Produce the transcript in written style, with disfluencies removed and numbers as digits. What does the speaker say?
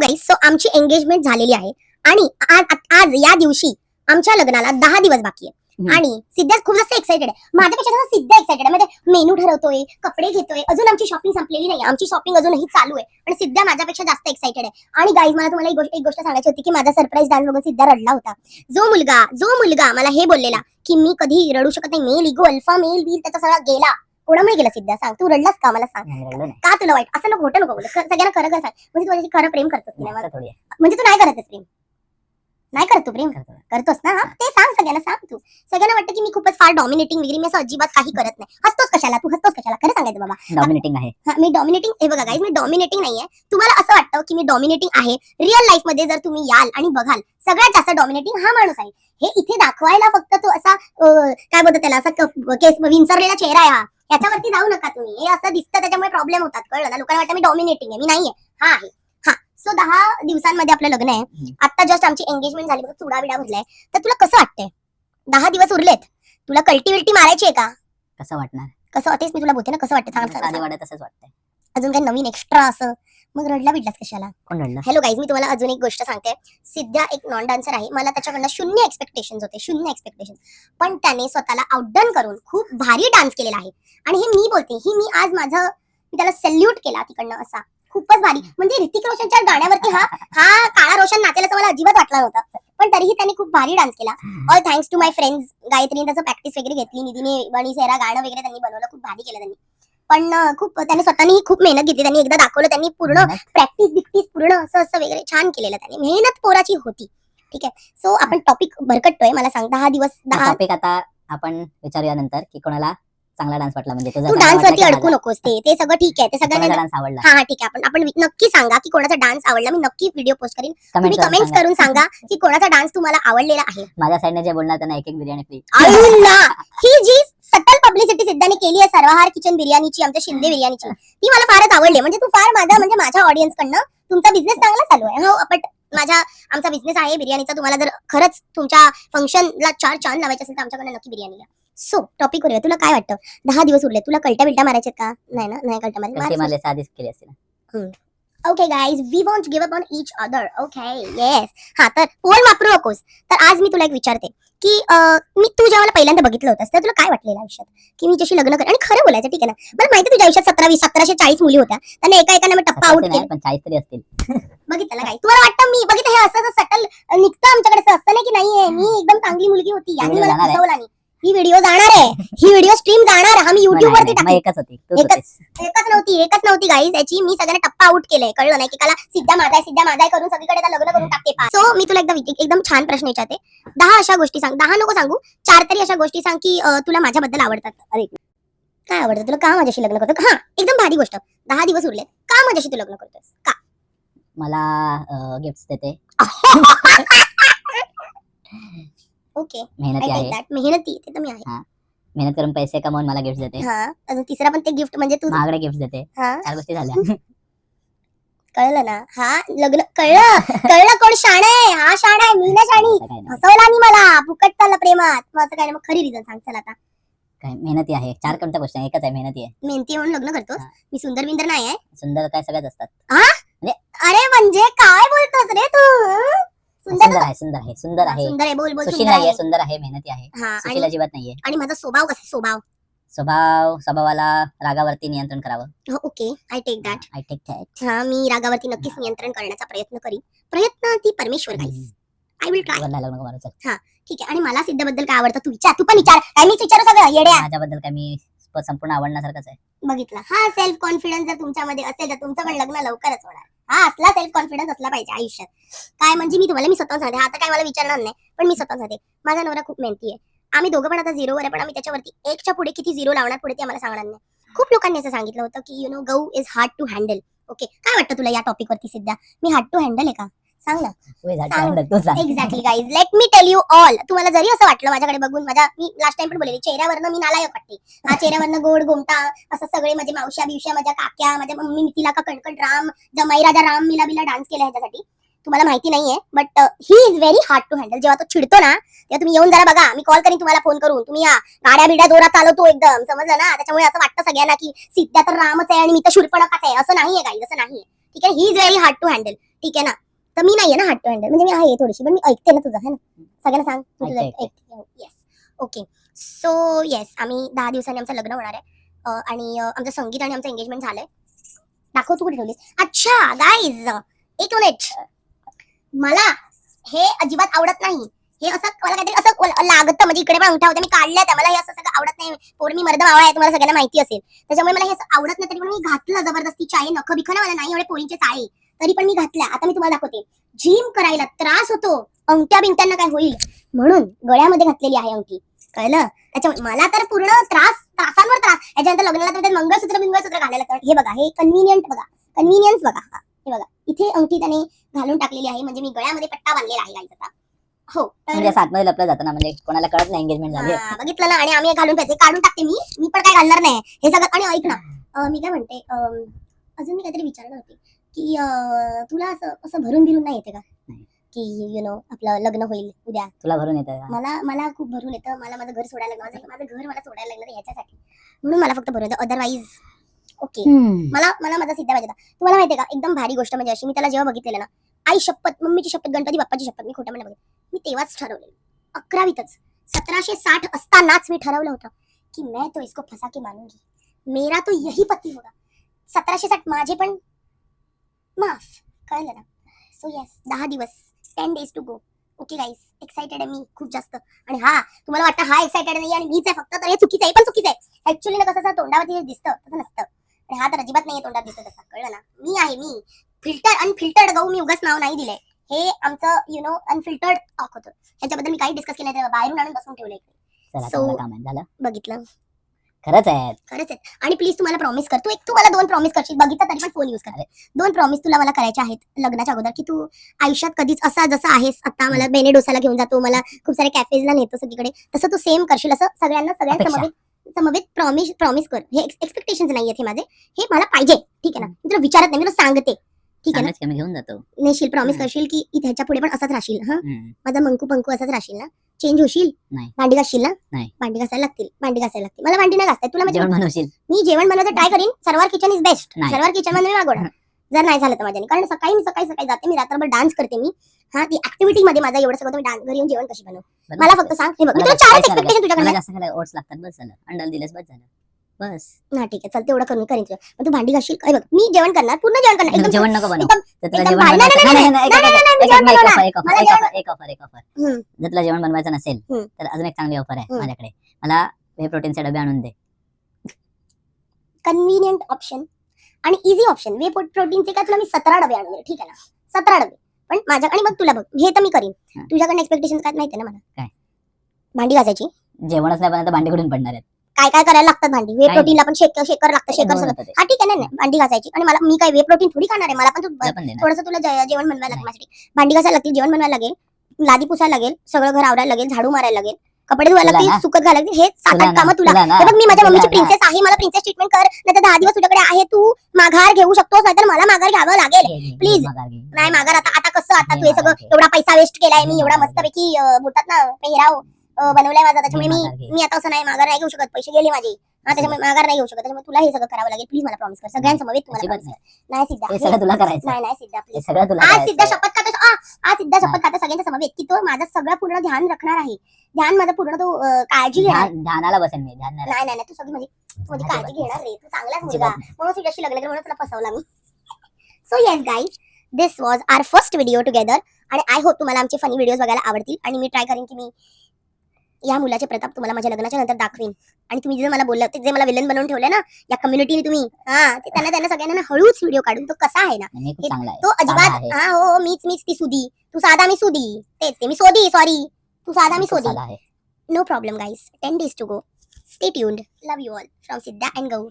Guys, so आमची engagement झालेली आहे आणि आज आज या दिवशी आमच्या लग्नाला 10 दिवस बाकी आहे आणि सिद्धा खूप जास्त एक्साइटेड आहे. माझ्यापेक्षा जास्त सिद्धा एक्साइटेड आहे. म्हणजे मेनू ठरवतोय, कपडे घेतोय, अजून आमची शॉपिंग संपलेली नाही, आमची शॉपिंग अजूनही चालू आहे. पण सिद्धा माझ्यापेक्षा जास्त एक्साइटेड आहे. आणि गाईज, मला तुम्हाला एक गोष्ट सांगायची होती की माझा सरप्राईज डान्स बघून सिद्धा रडला होता. जो मुलगा मला हे बोललेला की मी कधी रडू शकत नाही, मेल इगो अल्फा मेल बील त्याचा सगळा गेला. कोणामुळे गेला सिद्धा? सांग, तू रडलास का? मला सांग, का तुला वाईट? असं नको, नको बोल, सगळ्यांना खरं खरं सांग. म्हणजे तू माझ्याशी खरं प्रेम करतोस की नाही? म्हणजे तू नाही करतस प्रेम? नाही करत तू प्रेम? करतोस ना? ते सांग, सगळ्यांना सांग. तू सगळ्यांना वाटतं की मी खूपच फार डॉमिनेटिंग वगैरे, मी असं अजिबात काही करत नाही. हसतोस कशाला? तू हसतोस कशाला? खरं सांगायचं बाबा. डॉमिनेटिंग आहे. मी डॉमिनेटिंग, हे बघा गाईज, मी डॉमिनेटिंग नाहीये. तुम्हाला असं वाटतं की मी डॉमिनेटिंग आहे. रिअल लाईफ मध्ये जर तुम्ही याल आणि बघाल, सगळ्यात जास्त डॉमिनेटिंग हा माणूस आहे. हे इथे दाखवायला फक्त तो असा काय बोलतो त्याला, असा केस विंचरलेला चेहरा आहे हा. याच्यावरती जाऊ नका तुम्ही. हे असं दिसतं त्याच्यामुळे प्रॉब्लेम होतात, कळलं ना? लोकांना वाटतं मी डॉमिनेटिंग आहे, मी नाहीये. हा आहे. सो 10 दिवसांमध्ये आपलं लग्न आहे. आता जस्ट आमची एंगेजमेंट झाली, चुडा बिडा भरलाय. तर तुला कसं वाटतंय? 10 दिवस उरलेत, तुला कल्टिव्हिटी मारायची आहे का? कसं वाटणार? कसं वाटतेस? मी तुला बोलते ना कसं वाटतं, साधे वाटत तसंच वाटतंय. अजून काही नवीन एक्स्ट्रा असं? मग रडला बिडलास कशाला? कोण रडलं? हॅलो गाईज, मी तुम्हाला अजून एक गोष्ट सांगते. सिद्धा एक नॉन डान्सर आहे. मला त्याच्याकडनं 0 एक्सपेक्टेशन होते, 0 एक्सपेक्टेशन. पण त्याने स्वतःला आउटडन करून खूप भारी डान्स केलेला आहे. आणि हे मी बोलते, मी आज मी त्याला सॅल्यूट केला तिकडनं. असा खूपच भारी. म्हणजे ऋतिक रोशनच्या गाण्यावरती हा काळा रोशन नाचेल असं मला अजिबात वाटलं नव्हतं. पण तरीही त्याने खूप भारी डान्स केला. All thanks to my friends. गायत्रीने त्याचं प्रॅक्टिस वगैरे घेतली, निधीने बणी सेरा गाणं वगैरे त्यांनी बनवलं, खूप भारी केलं त्यांनी. पण खूप त्याने स्वतःनी खूप मेहनत घेतली. त्यांनी एकदा दाखवलं, त्यांनी पूर्ण प्रॅक्टिस बिक्टिस पूर्ण असं वगैरे छान केलेलं त्यांनी. मेहनत पोराची होती. ठीक आहे. सो आपण टॉपिक भरकटतोय. मला सांग, 10 दिवस टॉपिक आता आपण विचारूया नंतर की कोणाला चांगला डान्स वाटला. म्हणजे तू डान्स वरती अडकू नकोस. ते सगळं ठीक आहे, ते सगळ्यांना डान्स आवडला. हा ठीक आहे. आपण नक्की सांगा की कोणाचा डान्स आवडला. मी नक्की व्हिडिओ पोस्ट करीन. तुम्ही कमेंट्स करून सांगा की कोणाचा डान्स तुम्हाला आवडलेला आहे. माझ्या साईडने जे बोलणार त्यांना एक बिर्याणी फ्री. ही जी सटल पब्लिसिटी सिद्धाने केली आहे सर्वहार किचन बिर्याणीची, आमच्या शिंदे बिर्याणीची, ती मला फारच आवडली. म्हणजे तू फार माझ्या ऑडियन्स कडनं तुमचा बिझनेस चांगला चालू आहे. हो, पण आमचा बिझनेस आहे बिर्याणीचा. तुम्हाला जर खरंच तुमच्या फंक्शनला 4 चांद लावायचे असेल तर आमच्याकडनं नक्की बिर्याणी घ्या. सो टॉपिक करूया. तुला काय वाटतं? 10 दिवस उरले, तुला कल्ट्या बिलट्या मारायचे का? नाही ना? नाही कल्ट्या मारायचे. आधीच केली असेल. Okay guys, we want give up on each other. Okay, yes. हा, तर फोन वापरू नकोस. तर आज मी तुला एक विचारते की तू जेव्हा मला पहिल्यांदा बघितलं होतं तर तुला काय वाटलेलं आयुष्यात की मी जशी लग्न कर? आणि खरं बोलायचं, ठीक आहे ना? मला माहिती तुझ्या आयुष्यात 1740 मुली होत्या, त्यांना एका मी टप्पा आउट केला. पण 40 तरी असतील. बघितलं काय? तुम्हाला वाटतं मी बघितलं हे असं सटल निघतं आमच्याकडे? असं नाही की नाहीये, मी एकदम चांगली मुलगी होती. यांनी मला फसवलं नाही. ही व्हिडिओ जाणार आहे, ही व्हिडिओ स्ट्रीम जाणार आहे. आम्ही युट्यूब वरती टाकू. एकच नव्हती गाईज याची. मी सगळ्यांना टप्पा आउट केलंय, कळलं नाही की काला सिद्धा माझा आहे करून सगळीकडे लग्न करून टाकते. सो मी तुला एकदम छान प्रश्न विचारते. 10 अशा गोष्टी सांग. 10 नको सांगू, 4 तरी अशा गोष्टी सांग की तुला माझ्याबद्दल आवडतात. अरे काय आवडतं तुला? का माझ्याशी लग्न करतो? हा, एकदम भारी गोष्ट. 10 दिवस उरले, का माझ्याशी तू लग्न करतोस? का? मला गिफ्ट्स देते. ओके, मेहनती आहे. मेहनती ते तर मी आहे. मेहनत करून पैसे कमवून मला गिफ्ट देते. हा, अजून तिसरा पण ते गिफ्ट म्हणजे तू महागडे गिफ्ट देते. 4 गोष्टी झाल्या. कळलं ना? हा, लग्न कळलं कोण शाण आहे? हा शाण आहे, मी ना शाणी. फसवला आणि मला फुकट चालला प्रेमात. मग असं काय? मग खरी रिझन सांग. चल आता. काय मेहनती आहे? 4 कोणत्या गोष्टी? एकच आहे, मेहनती आहे. मेहनती म्हणून लग्न करतोस? मी सुंदर बिंदर नाही आहे. सुंदर काय सगळ्याच असतात. अरे म्हणजे काय बोलतोस रे तू? सुंदर आहे. बोल सुशील नाहीये, सुंदर आहे, मेहनती आहे. सुशील अजिबात नाहीये. आणि माझा स्वभाव कसा आहे? स्वभावाला रागावरती नियंत्रण करावं. Okay, I take that. हा, मी रागावरती नक्कीच नियंत्रण करण्याचा प्रयत्न करीन. प्रयत्न ती परमेश्वर गाईस. I will try. हा, ठीक आहे. आणि मला सिद्धबद्दल काय आवडतं? तू पण विचार. काय मीच विचारू सगळं? येड्या. माझ्याबद्दल काय, मी संपूर्ण आवडण्यासारखंच आहे. बघितलं? हा, सेल्फ कॉन्फिडन्स जर तुमच्यामध्ये असेल तर तुमचं पण लग्न लवकरच होणार. हा, असला सेल्फ कॉन्फिडन्स असला पाहिजे आयुष्यात. काय म्हणजे मी स्वतः सांगते. आता काय मला विचारणार नाही, पण मी स्वतः सांगते. माझा नवरा खूप मेहनती आहे. आम्ही दोघं पण आता 0 वर आहे, पण आम्ही त्याच्यावरती 1च्या पुढे किती 0 लावणार पुढे ते आम्हाला सांगणार नाही. खूप लोकांनी असं सांगितलं होतं की गौ is hard to handle. Okay, काय वाटतं तुला या टॉपिक वरती सिद्धा? मी हार्ड टू हँडल आहे का? सांग ना. Exactly guys, let me tell you all. तुम्हाला जरी असं वाटलं माझ्याकडे बघून, मी लास्ट टाइम पण बोलले, चेहऱ्यावरनं मी नालायक वाटते. हा, चेहऱ्यावरनं गोड गोमटा असं सगळे माझे मावश्या बिवश्या, माझ्या काक्या, माझ्या मम्मी मिथिला का कणकण राम, जमाई राजा राम मिला डान्स केला ह्याच्यासाठी. तुम्हाला माहिती नाहीये, but he is very hard to handle. जेव्हा तो चिडतो ना, तेव्हा तुम्ही येऊन जरा बघा. मी कॉल करीन तुम्हाला फोन करून. तुम्ही या गाड्या बिड्या जोरात चालवतो एकदम, समजलं ना? त्याच्यामुळे असं वाटतं सगळ्यांना की सिद्धा तर रामच आहे आणि मी तर शूर्पणखाच आहे. असं नाहीये गाईज, असं नाहीये. ठीक आहे. He is very hard to handle. ठीक आहे ना. तर मी नाहीये ना हार्ट टू हँडल, म्हणजे मी आहे थोडीशी, पण मी ऐकते ना तुझं, है ना. सगळ्यांना सांग मी तुझं ऐकते. ऐकते. येस. ओके. सो येस, आम्ही 10 दिवसांनी आमचं लग्न होणार आहे. आणि आमचं संगीत आणि आमचं एंगेजमेंट झालंय. दाखव, तू कुठे ठेवलीस? अच्छा गाईज, एक मिनिट. मला हे अजिबात आवडत नाही. हे असं मला काहीतरी असं लागतं, म्हणजे इकडे पण अंगठा होता, मी काढल्या त्या. मला हे असं सगळं आवडत नाही. पोर मी मर्द मावळा आहे, तुम्हाला सगळ्यांना माहिती असेल. त्याच्यामुळे मला हे असं आवडत नाही. तरी पण मी घातलं जबरदस्ती. चाळे नखं बिखं ना, मला नाही एवढे पोरींचे चाळे, तरी पण मी घातल्या. आता मी तुम्हाला दाखवते. जिम करायला त्रास होतो, अंगठ्या बिंगट्यांना काय होईल म्हणून गळ्यामध्ये घातलेली आहे अंगठी, कळलं. त्याच्यामुळे मला तर पूर्ण तासांवर त्रास. याच्यानंतर लग्नाला तर मंगळसूत्र बिंगळसूत्र घालायला लागतं. हे बघा, हे कन्व्हिनियंट बघा, कन्व्हिनियन्स बघा. हे बघा, इथे अंगठी त्याने घालून टाकलेली आहे, म्हणजे मी गळ्यामध्ये पट्टा बांधलेला आहे गाईज आता. हो, म्हणजे असं आतमध्ये लपलं जातं ना, म्हणजे कोणाला कळत नाही एंगेजमेंट झाली. बघितलं ना. आणि आम्ही घालून पैसे काढून टाकते. मी पण काय घालणार नाही हे सगळं. आणि ऐक ना, मी काय म्हणते, अजून मी काहीतरी विचारणार होते की तुला असं असं भरून भिरून नाही येते का, की यु नो आपलं लग्न होईल उद्या. तुला भरून येतं का? मला खूप भरून येतं. मला माझं घर सोडायला लागलं, माझं घर मला सोडायला लागलं ह्याच्यासाठी, म्हणून मला फक्त भरून येतं. Otherwise okay. मला माझा सिद्धा पाहिजे होता. तुम्हाला माहितीये का, एकदम भारी गोष्ट म्हणजे अशी, मी त्याला जेव्हा बघितलेलं ना, आई शपथ, मम्मीची शपथ, गणपती बाप्पाची शपथ, मी खोटं म्हणत बघितलं. मी तेव्हाच ठरवलेलं, 11वीतच 1760 असतानाच मी ठरवलं होतं की मैं तो इसको फंसा के मानूंगी, मेरा तो यही पती होगा. 1760 माझे पण माफ, कळलं ना. सो येस, 10 दिवस, 10 days to go. Okay guys, excited आहे मी खूप जास्त. आणि हा, तुम्हाला वाटतं हा एक्साइटेड नाही आणि मीच आहे फक्त, तर हे चुकीचं आहे. पण चुकीचं आहे ऍक्च्युअली ना. कसं तोंडावरती दिसतं तसं नसतं, आणि हा तर अजिबात नाहीये तोंडात दिसत तसा, कळलं ना. मी आहे, मी अनफिल्टर्ड गहू, मी उगाच नाव नाही दिलंय. हे आमचं यु नो अनफिल्टर्ड टॉक होतं. ह्याच्याबद्दल मी काही डिस्कस केलं नाही, बाहेरून आणून बसून ठेवलंय. चला, So- चांगलं काम आहे. झालं, बघितलं, खरंच आहे. खरंच आहे. आणि प्लीज तुम्हाला प्रॉमिस कर, तू मला 2 प्रॉमिस करशील, बघितलं तरी पण फोन यूज कर. 2 प्रॉमिस तुला मला करायचे आहेत लग्नाच्या अगोदर, की तू आयुष्यात कधीच असा जसा आहेस आता, मला बेनेडोसाला घेऊन जातो, मला खूप सारे कॅफेजला नेतो सगळीकडे, तसं तू सेम करशील, असं सगळ्यांना समवेत प्रॉमिस कर. हे एक्सपेक्टेशन्स नाही आहेत हे माझे, हे मला पाहिजे, ठीक आहे ना. मी तुला विचारत नाही, मी तुला सांगते, ठीक आहे ना. सांगायचं की मी घेऊन जातो. नेशील, प्रॉमिस करशील की ह्याच्या पुढे पण असाच राहशील. हा, माझा मंकू असाच राहशील ना. चेंज होशील नाही. भांडी घासशील ना. नाही. भांडी घासायला लागतील. मला भांडी नाही घासता तुला. जेवण बनवशील. मी जेवण बनवायचं ट्राय करीन. सर्वार किचन इज बेस्ट. नाही. सर्वार किचन मध्ये मी मागवणार जर नाही झालं तर माझ्याने, कारण सकाळी जाते मी, रात्रभर डान्स करते मी. हा, ती ऍक्टिव्हिटी मध्ये माझा एवढं सगळं, मी घरी येऊन जेवण कशी बनवू मला फक्त सांग. हे बघ, मी तुला 4 एक्सपेक्टेशन तुझ्याकडे. जास्त काय ओट्स लागतात, बस झालं. अंडल दिलंस, बस झालं, बस. हा ठीक आहे, चल तेवढं करून करीन तुझं. पण तू भांडी घासशील. हे बघ, मी जेवण करणार, पूर्ण जेवण करणार, एकदम जेवण नको बनव. एकदम जर तुला एकदम जेवण नाही, बनवायचं नाही, नाही, नाही, एक ऑफर. हम्म. जर तुला जेवण बनवायचं नसेल हम्म. तर अजून एक चांगली ऑफर आहे हम्म. माझ्याकडे. मला वे प्रोटीनचे डबे आणून दे. कन्व्हिनियंट ऑप्शन आणि इझी ऑप्शन. वे प्रोटीनचे काय तुला मी 17 डबे आणून दिले, ठीक आहे ना. 17 डबे. पण माझ्या, आणि मग तुला बघ, हे तर मी करीन. हा. तुझ्याकडे एक्सपेक्टेशन काय माहिती ना मला. काय? भांडी घासायची. जेवणच नाही बनवत तर भांडी कुठून पडणार आहेत? काय करायला लागतात भांडी. वे काय प्रोटीनला पण शेकर लागतं, शेकर सगळं. बनवतात ते. हा ठीक आहे ना, भांडी घासायची. आणि मला, मी काय वे प्रोटीन थोडी खाणार आहे. मला पण तुला पण देणार. थोडंसं तुला जेवण बनवायला लागेल माझ्यासाठी. भांडी घासायला लागतील, जेवण बनवायला लागेल, लादी पुसायला लागेल, सगळं घर आवरायला लागेल, झाडू मारायला लागेल, कपडे धुवायला तुला लागतील, ना. सुकत घालायला लागतील. हे 7-8 कामं तुला. तुला ना. हे बघ, मी माझ्या मम्मीची तुला ना. प्रिन्सेस आहे, मला प्रिन्सेस ट्रीटमेंट कर. नाही तर 10 दिवस तुझ्याकडे आहे, तू माघार घेऊ शकतोस, नाहीतर मला माघार घ्यावं लागेल. घे, please. माघार घे. नाही माघार आता कसं, आता घे तू हे सगळं माघार घे. एवढा पैसा वेस्ट केलाय मी, घे एवढा माघार मस्तपैकी बोलतात ना पेहराव बनवलाय माझा, त्याच्यामुळे घे माघार घे. मी आता असं नाही माघार नाही घेऊ शकत, पैसे गेले माझे. हा, त्याच्यामुळे माघार नाही घेऊ शकत. त्याच्यामुळे तुला हे सगळं करावं लागेल. प्लीज मला प्रॉमिस कर, सगळ्यांसमोर तुम्हाला अजिबात promise कर. नाही सिद्धा, हे सगळं तुला करायचं. नाही सिद्धा, हे प्लीज. सगळं तुला आज सिद्धा करायचं. शपथ खातो, आज सिद्धा शपथ खातो सगळ्यांच्या समवेत की तो माझं सगळं पूर्ण ध्यान राखणार आहे. ध्यान माझं पूर्ण तो काळजी घेणार. ध्यानाला बसेन मी, ध्यान नाही. नाही तू सगळी माझी काळजी घेणार रे. तू चांगलाच मुलगा, अजिबात नाही. म्हणून तुझ्याशी लग्न केलं, म्हणून तुला फसवला मी. So yes guys, this was our first video together. आणि आय होप तुम्हाला आमचे फनी व्हिडिओज बघायला आवडतील. आणि मी ट्राय करेन की मी या मुलाचे प्रताप तुम्हाला माझ्या लग्नाच्या नंतर दाखवीन. आणि तुम्ही जे मला बोलला, जे मला विलन बनवून ठेवले ना या कम्युनिटीने तुम्ही, ते त्यांना सगळ्यांना हळूच व्हिडिओ काढून तो कसा आहे ना, मी खूप चांगला आहे. तो साधा अजिबात. आहे. हा हो, मीच ती सुदी, तू साधा मी सुदी, तेच ते मी सोदी, सॉरी तू साधा मी खूप सोदी. साधा आहे. No problem, guys. 10 days to go. Stay tuned. Love you all from Siddha and Gaur.